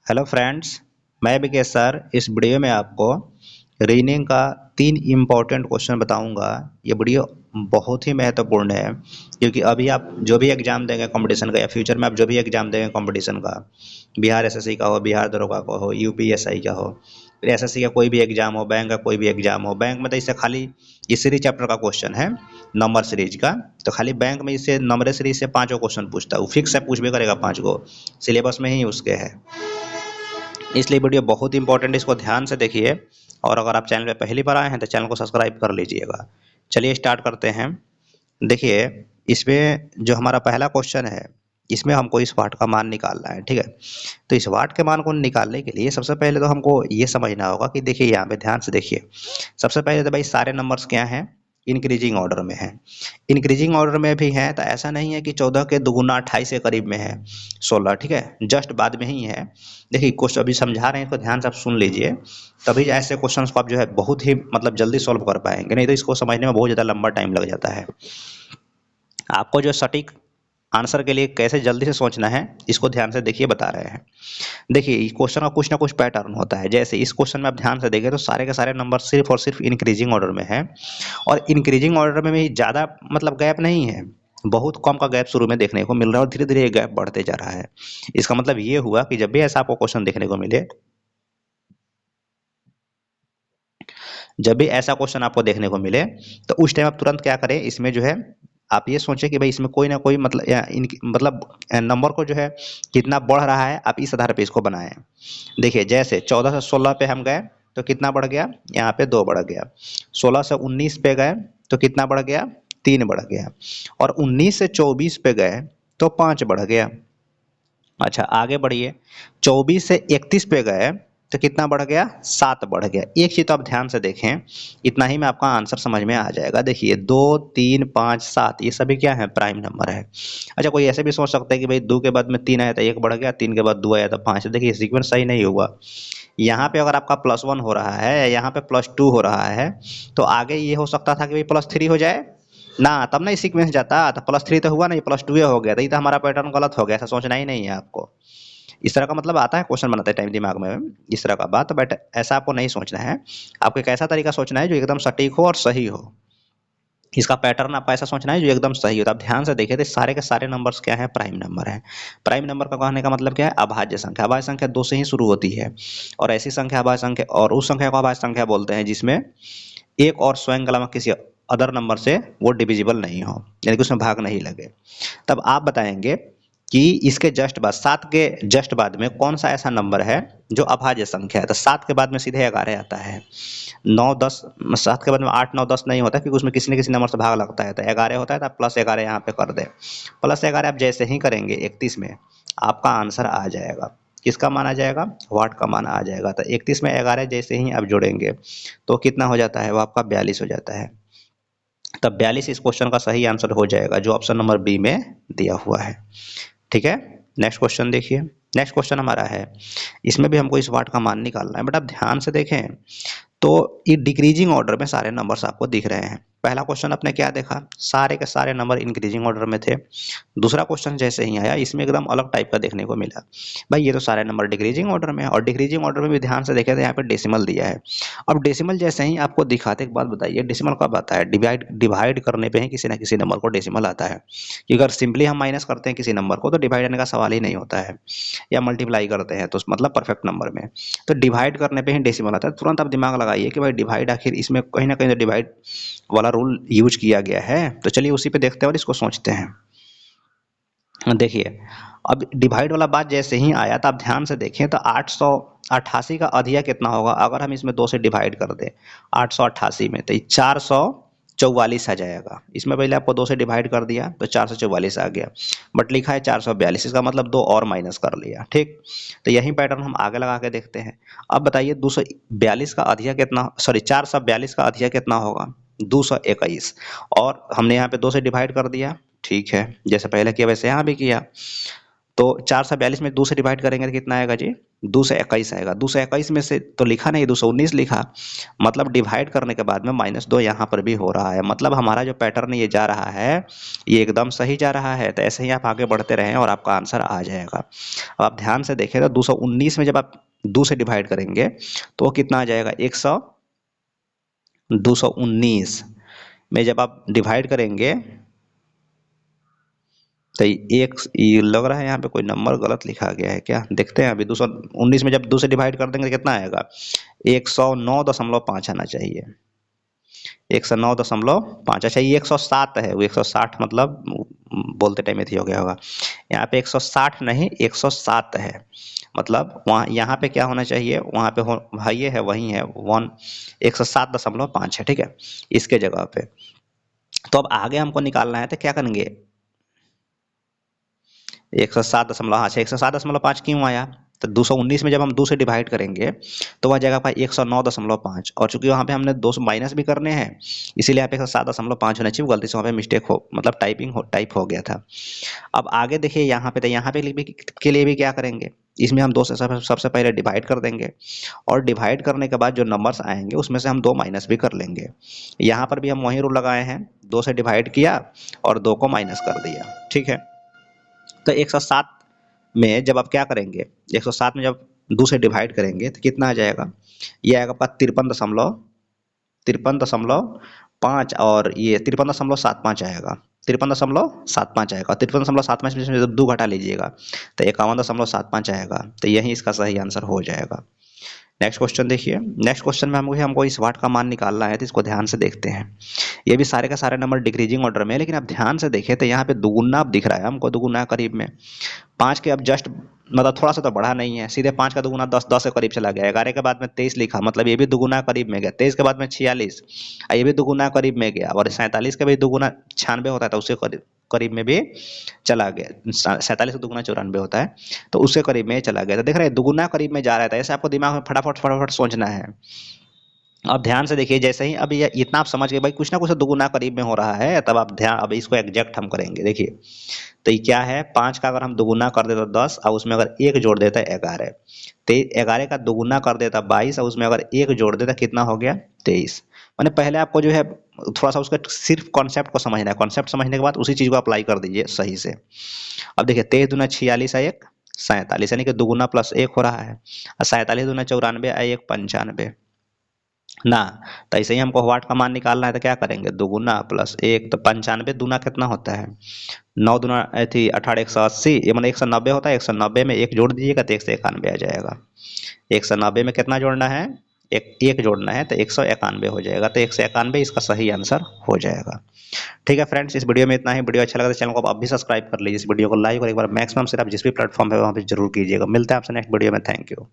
Hello friends, मैं Vikesh sir इस video में आपको रीजनिंग का 3 इम्पोर्टेंट क्वेश्चन बताऊंगा। ये वीडियो बहुत ही महत्वपूर्ण है क्योंकि अभी आप जो भी एग्ज़ाम देंगे कंपटीशन का या फ्यूचर में आप जो भी एग्ज़ाम देंगे कंपटीशन का, बिहार एसएससी का हो, बिहार दरोगा का हो, यूपीएसआई का हो, फिर एसएससी का कोई भी एग्ज़ाम हो, बैंक का कोई भी एग्ज़ाम हो। बैंक में तो इससे खाली इस सीरीज चैप्टर का क्वेश्चन है, नंबर सीरीज का। तो खाली बैंक में इससे नंबर सीरीज से 5 क्वेश्चन पूछता है, वो फिक्स है, पूछ भी करेगा 5 को, सिलेबस में ही उसके है। इसलिए वीडियो बहुत इंपॉर्टेंट है, इसको ध्यान से देखिए। और अगर आप चैनल पे पहली बार आए हैं तो चैनल को सब्सक्राइब कर लीजिएगा। चलिए स्टार्ट करते हैं। देखिए, इसमें जो हमारा पहला क्वेश्चन है, इसमें हमको इस वाट का मान निकालना है, ठीक है। तो इस वाट के मान को निकालने के लिए सबसे पहले तो हमको ये समझना होगा कि देखिए यहाँ पे ध्यान से देखिए। सबसे पहले तो भाई सारे नंबर्स क्या हैं, इंक्रीजिंग ऑर्डर में है। इंक्रीजिंग ऑर्डर में भी है तो ऐसा नहीं है कि 14 के दुगुना 28 के करीब में है 16, ठीक है, जस्ट बाद में ही है। देखिए क्वेश्चन अभी समझा रहे हैं, इसको ध्यान से आप सुन लीजिए, तभी ऐसे क्वेश्चन को आप जो है बहुत ही मतलब जल्दी सॉल्व कर पाएंगे, नहीं तो इसको समझने में बहुत ज़्यादा लंबा टाइम लग जाता है। आपको जो सटीक आंसर के लिए कैसे जल्दी से सोचना है, इसको ध्यान से देखिए, बता रहे हैं। देखिए इस क्वेश्चन का कुछ ना कुछ पैटर्न होता है। जैसे इस क्वेश्चन में आप ध्यान से देखें तो सारे के सारे नंबर सिर्फ और सिर्फ इंक्रीजिंग ऑर्डर में है, और इंक्रीजिंग ऑर्डर में भी ज़्यादा मतलब गैप नहीं है, बहुत कम का गैप शुरू में देखने को मिल रहा है और धीरे धीरे ये गैप बढ़ते जा रहा है। इसका मतलब ये हुआ कि जब भी ऐसा आपको क्वेश्चन देखने को मिले, जब भी ऐसा क्वेश्चन आपको देखने को मिले तो उस टाइम आप तुरंत क्या करें, इसमें जो है आप ये सोचें कि भाई इसमें कोई ना कोई मतलब मतलब नंबर को जो है कितना बढ़ रहा है, आप इस आधार पे इसको बनाएं। देखिए जैसे 14 से 16 पे हम गए तो कितना बढ़ गया, यहाँ पे 2 बढ़ गया। 16 से 19 पे गए तो कितना बढ़ गया, 3 बढ़ गया। और 19 से 24 पे गए तो 5 बढ़ गया। अच्छा आगे बढ़िए, 24 से 31 पे गए तो कितना बढ़ गया, 7 बढ़ गया। एक चीज तो आप ध्यान से देखें, इतना ही में आपका आंसर समझ में आ जाएगा। देखिए 2 3 5 7 ये सभी क्या है, प्राइम नंबर है। अच्छा कोई ऐसे भी सोच सकता है कि भाई 2 के बाद में 3 आया तो 1 बढ़ गया, 3 के बाद 2 आया तो 5। देखिए सीक्वेंस सही नहीं हुआ। यहाँ पे अगर आपका +1 हो रहा है या यहाँ पे +2 हो रहा है तो आगे ये हो सकता था कि भाई +3 हो जाए ना, तब नहीं सीक्वेंस जाता। तो +3 तो हुआ नहीं, +2 हो गया, तो ये तो हमारा पैटर्न गलत हो गया। ऐसा सोचना ही नहीं है आपको। इस तरह का मतलब आता है क्वेश्चन बनाते टाइम दिमाग में इस तरह का बात, बट ऐसा आपको नहीं सोचना है। आपको एक ऐसा तरीका सोचना है जो एकदम सटीक हो और सही हो। इसका पैटर्न आपका ऐसा सोचना है जो एकदम सही हो। तो आप ध्यान से देखिए तो सारे के सारे नंबर्स क्या है, प्राइम नंबर है। प्राइम नंबर का कहने का मतलब क्या है, अभाज्य संख्या। अभाज्य संख्या 2 से ही शुरू होती है, और ऐसी संख्या अभाज्य संख्या, और उस संख्या को अभाज्य संख्या बोलते हैं जिसमें एक और स्वयं के अलावा किसी अदर नंबर से वो डिविजिबल नहीं हो, यानी कि उसमें भाग नहीं लगे। तब आप बताएंगे कि इसके जस्ट बाद, 7 के जस्ट बाद में कौन सा ऐसा नंबर है जो अभाज्य संख्या है। तो 7 के बाद में सीधे 11 आता है। 9 10, 7 के बाद में 8 9 10 नहीं होता क्योंकि उसमें किसी न किसी नंबर से भाग लगता है। तो 11 होता है, तो आप +11 यहाँ पे कर दें। +11 आप जैसे ही करेंगे 31 में, आपका आंसर आ जाएगा। किसका मान आ जाएगा, वाट का मान आ जाएगा। तो 31 में 11 जैसे ही आप जोड़ेंगे तो कितना हो जाता है, वो आपका 42 हो जाता है। तब 42 इस क्वेश्चन का सही आंसर हो जाएगा जो ऑप्शन नंबर बी में दिया हुआ है। ठीक है, नेक्स्ट क्वेश्चन देखिए। नेक्स्ट क्वेश्चन हमारा है, इसमें भी हमको इस वाट का मान निकालना है, बट आप ध्यान से देखें तो ये डिक्रीजिंग ऑर्डर में सारे नंबर्स आपको दिख रहे हैं। पहला क्वेश्चन आपने क्या देखा, सारे के सारे नंबर इंक्रीजिंग ऑर्डर में थे। दूसरा क्वेश्चन जैसे ही आया इसमें एकदम अलग टाइप का देखने को मिला, भाई ये तो सारे नंबर डिक्रीजिंग ऑर्डर में है। और डिक्रीजिंग ऑर्डर में भी ध्यान से देखें तो यहाँ पे डेसिमल दिया है। अब डेसिमल जैसे ही आपको दिखाते, एक बात बताइए, डेसिमल कब आता है, डिवाइड करने पे ही किसी ना किसी नंबर को डेसिमल आता है। कि अगर सिंपली हम माइनस करते हैं किसी नंबर को तो डिवाइड करने का सवाल ही नहीं होता है, या मल्टीप्लाई करते हैं तो मतलब परफेक्ट नंबर में, तो डिवाइड करने पे ही डेसिमल आता है। तुरंत आप दिमाग लगाइए कि भाई डिवाइड, आखिर इसमें कहीं ना कहीं तो डिवाइड वाला रूल यूज किया गया है। तो चलिए उसी पे देखते हैं और इसको सोचते हैं। देखिए अब डिवाइड वाला बात जैसे ही आया तो आप ध्यान से देखें तो 888 का अधिया कितना होगा, अगर हम इसमें 2 से डिवाइड कर दें 888 में, तो 444 आ जाएगा। इसमें पहले आपको 2 से डिवाइड कर दिया तो 444 आ गया, बट लिखा है 442, इसका मतलब 2 और माइनस कर लिया। ठीक, तो यही पैटर्न हम आगे लगा के देखते हैं। अब बताइए 242 का अधिया कितना, सॉरी 442 का अधिया कितना होगा, 221, और हमने यहाँ पे 2 से डिवाइड कर दिया। ठीक है, जैसे पहले किया वैसे यहाँ भी किया। तो 442 में 2 से डिवाइड करेंगे तो कितना आएगा जी, 221 आएगा। 221 में से तो लिखा नहीं, 219 लिखा, मतलब डिवाइड करने के बाद में -2 यहाँ पर भी हो रहा है। मतलब हमारा जो पैटर्न ये जा रहा है ये एकदम सही जा रहा है। तो ऐसे ही आप आगे बढ़ते रहें और आपका आंसर आ जाएगा। अब आप ध्यान से देखें तो 219 में जब आप 2 से डिवाइड करेंगे तो वो कितना आ जाएगा, 219 में जब आप डिवाइड करेंगे तो ये लग रहा है यहाँ पे कोई नंबर गलत लिखा गया है क्या, देखते हैं। अभी 219 में जब 2 से डिवाइड कर देंगे तो कितना आएगा, 109.5 आना चाहिए। 109.5, अच्छा ये 107 है, वो 160 मतलब बोलते टाइम ही हो गया होगा। यहाँ पे 160 नहीं 107 है, मतलब वहाँ यहाँ पे क्या होना चाहिए, वहाँ पे हो ये है वही है 107.5 है, ठीक है, इसके जगह पे। तो अब आगे हमको निकालना है तो क्या करेंगे, 107.5 क्यों आया, तो 219 में जब हम 2 से डिवाइड करेंगे तो वह जगह पर 109.5, और चूंकि वहाँ पे हमने 2 माइनस भी करने हैं इसीलिए यहाँ पे 107.5 होना चाहिए, गलती से वहाँ पे मिस्टेक हो, मतलब टाइप हो गया था। अब आगे देखिए यहाँ पे, तो यहाँ पे के लिए भी क्या करेंगे, इसमें हम 2 से सबसे पहले डिवाइड कर देंगे, और डिवाइड करने के बाद जो नंबर्स आएंगे उसमें से हम 2 माइनस भी कर लेंगे। यहाँ पर भी हम वही रूल लगाए हैं, 2 से डिवाइड किया और 2 को माइनस कर दिया, ठीक है। तो 107 में जब आप क्या करेंगे, 107 में जब 2 से डिवाइड करेंगे तो कितना आ जाएगा, ये आएगा आपका 53.5 और ये 53.75 आएगा, 53.75 आएगा। 53.75 में से जब 2 घटा लीजिएगा तो 51.75 आएगा। तो यही इसका सही आंसर हो जाएगा। नेक्स्ट क्वेश्चन देखिए, नेक्स्ट क्वेश्चन में हमको इस वाट का मान निकालना है, तो इसको ध्यान से देखते हैं। ये भी सारे का सारे नंबर डिक्रीजिंग ऑर्डर में है, लेकिन आप ध्यान से देखें तो यहाँ पे दुगुना दिख रहा है हमको, दुगुना करीब में 5 के अब जस्ट मतलब थोड़ा सा तो बढ़ा नहीं है, सीधे 5 का दुगुना 10, 10 के करीब चला गया। 11 के बाद में 23 लिखा, मतलब ये भी दुगुना करीब में गया। 23 के बाद में 46, ये भी दुगुना करीब में गया। और 47 का भी दुगुना 96 होता है, तो उससे करीब में भी चला गया। 47 का दुगुना 94 होता है, तो उससे करीब में चला गया। तो देख रहे हैं दुगुना करीब में जा रहा था। ऐसे आपको दिमाग में फटाफट सोचना है। अब ध्यान से देखिए, जैसे ही अब ये इतना आप समझ गए भाई कुछ ना कुछ दुगुना करीब में हो रहा है, तब आप ध्यान, अब इसको एग्जैक्ट हम करेंगे। देखिए तो ये क्या है, 5 का अगर हम दुगुना कर देते तो 10 और उसमें अगर 1 जोड़ देता है 11, तो 11 का दुगुना कर देता 22 और उसमें अगर 1 जोड़ देता कितना हो गया, 23। मैंने पहले आपको जो है थोड़ा सा उसका सिर्फ कॉन्सेप्ट को समझना है, कॉन्सेप्ट समझने के बाद उसी चीज़ को अप्लाई कर दीजिए सही से। अब देखिए 23 दूना 46 है 1 47, यानी कि दुगुना प्लस 1 हो रहा है, और 47 दूना 94 है 1 95 ना। तो ऐसे ही हमको वाट का मान निकालना है, तो क्या करेंगे, दुगुना प्लस 1, तो 95 दूना कितना होता है, 9 दूना थी 18 180, ये मतलब 190 होता है। 190 में 1 जोड़ दीजिएगा तो 191 आ जाएगा। 190 में कितना जोड़ना है, एक जोड़ना है, तो 191 हो जाएगा। तो 191 इसका सही आंसर हो जाएगा। ठीक है फ्रेंड्स, इस वीडियो में इतना ही। वीडियो अच्छा लगा तो चैनल को आप भी सब्सक्राइब कर लीजिए, इस वीडियो को लाइक और एक बार मैक्सिमम से आप जिस भी प्लेटफॉर्म है वहाँ पे जरूर कीजिएगा। मिलते हैं आपसे नेक्स्ट वीडियो में। Thank you.